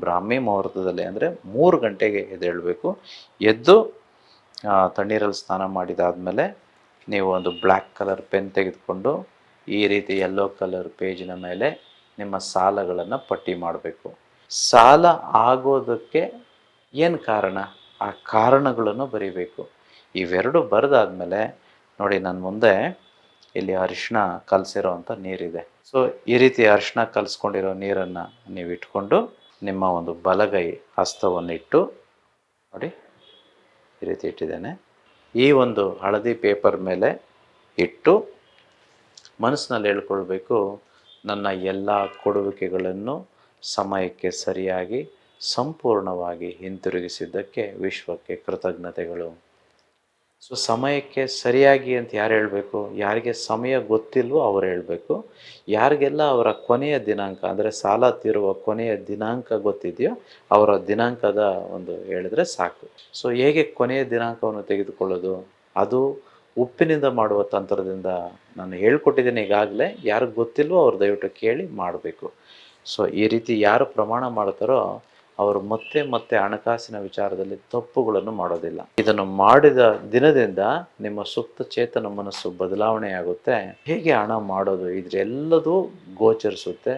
ಬ್ರಾಹ್ಮಿ ಮುಹೂರ್ತದಲ್ಲಿ ಅಂದರೆ 3 ಗಂಟೆಗೆ ಎದ್ದೇಳಬೇಕು. ಎದ್ದು ತಣ್ಣೀರಲ್ಲಿ ಸ್ನಾನ ಮಾಡಿದಾದಮೇಲೆ ನೀವು ಒಂದು ಬ್ಲ್ಯಾಕ್ ಕಲರ್ ಪೆನ್ ತೆಗೆದುಕೊಂಡು ಈ ರೀತಿ ಯೆಲ್ಲೋ ಕಲರ್ ಪೇಜಿನ ಮೇಲೆ ನಿಮ್ಮ ಸಾಲಗಳನ್ನು ಪಟ್ಟಿ ಮಾಡಬೇಕು. ಸಾಲ ಆಗೋದಕ್ಕೆ ಏನು ಕಾರಣ, ಆ ಕಾರಣಗಳನ್ನು ಬರೀಬೇಕು. ಇವೆರಡು ಬರೆದಾದ್ಮೇಲೆ ನೋಡಿ, ನನ್ನ ಮುಂದೆ ಇಲ್ಲಿ ಅರಿಶಿಣ ಕಲಸಿರೋವಂಥ ನೀರಿದೆ. ಸೊ ಈ ರೀತಿ ಅರಿಶಿಣ ಕಲಸ್ಕೊಂಡಿರೋ ನೀರನ್ನು ನೀವು ಇಟ್ಕೊಂಡು ನಿಮ್ಮ ಒಂದು ಬಲಗೈ ಹಸ್ತವನ್ನಿಟ್ಟು ನೋಡಿ, ಈ ರೀತಿ ಇಟ್ಟಿದ್ದೇನೆ. ಈ ಒಂದು ಹಳದಿ ಪೇಪರ್ ಮೇಲೆ ಇಟ್ಟು ಮನಸ್ಸಿನಲ್ಲಿ ಹೇಳ್ಕೊಳ್ಬೇಕು, ನನ್ನ ಎಲ್ಲ ಕೊಡುವಿಕೆಗಳನ್ನು ಸಮಯಕ್ಕೆ ಸರಿಯಾಗಿ ಸಂಪೂರ್ಣವಾಗಿ ಹಿಂತಿರುಗಿಸಿದ್ದಕ್ಕೆ ವಿಶ್ವಕ್ಕೆ ಕೃತಜ್ಞತೆಗಳು. ಸೊ ಸಮಯಕ್ಕೆ ಸರಿಯಾಗಿ ಅಂತ ಯಾರು ಹೇಳಬೇಕು? ಯಾರಿಗೆ ಸಮಯ ಗೊತ್ತಿಲ್ವೋ ಅವ್ರು ಹೇಳಬೇಕು. ಯಾರಿಗೆಲ್ಲ ಅವರ ಕೊನೆಯ ದಿನಾಂಕ ಅಂದರೆ ಸಾಲ ತೀರುವ ಕೊನೆಯ ದಿನಾಂಕ ಗೊತ್ತಿದೆಯೋ ಅವರ ದಿನಾಂಕದ ಒಂದು ಹೇಳಿದ್ರೆ ಸಾಕು. ಸೊ ಹೇಗೆ ಕೊನೆಯ ದಿನಾಂಕವನ್ನು ತೆಗೆದುಕೊಳ್ಳೋದು? ಅದು ಉಪ್ಪಿನಿಂದ ಮಾಡುವ ತಂತ್ರದಿಂದ ನಾನು ಹೇಳ್ಕೊಟ್ಟಿದ್ದೀನಿ ಈಗಾಗಲೇ. ಯಾರಿಗೆ ಗೊತ್ತಿಲ್ವೋ ಅವ್ರು ದಯವಿಟ್ಟು ಕೇಳಿ ಮಾಡಬೇಕು. ಸೊ ಈ ರೀತಿ ಯಾರು ಪ್ರಮಾಣ ಮಾಡ್ತಾರೋ ಅವರು ಮತ್ತೆ ಮತ್ತೆ ಹಣಕಾಸಿನ ವಿಚಾರದಲ್ಲಿ ತಪ್ಪುಗಳನ್ನು ಮಾಡೋದಿಲ್ಲ. ಇದನ್ನು ಮಾಡಿದ ದಿನದಿಂದ ನಿಮ್ಮ ಸುಪ್ತ ಚೇತನ ಮನಸ್ಸು ಬದಲಾವಣೆ ಆಗುತ್ತೆ. ಹೇಗೆ ಹಣ ಮಾಡೋದು ಇದೆಲ್ಲದೂ ಗೋಚರಿಸುತ್ತೆ.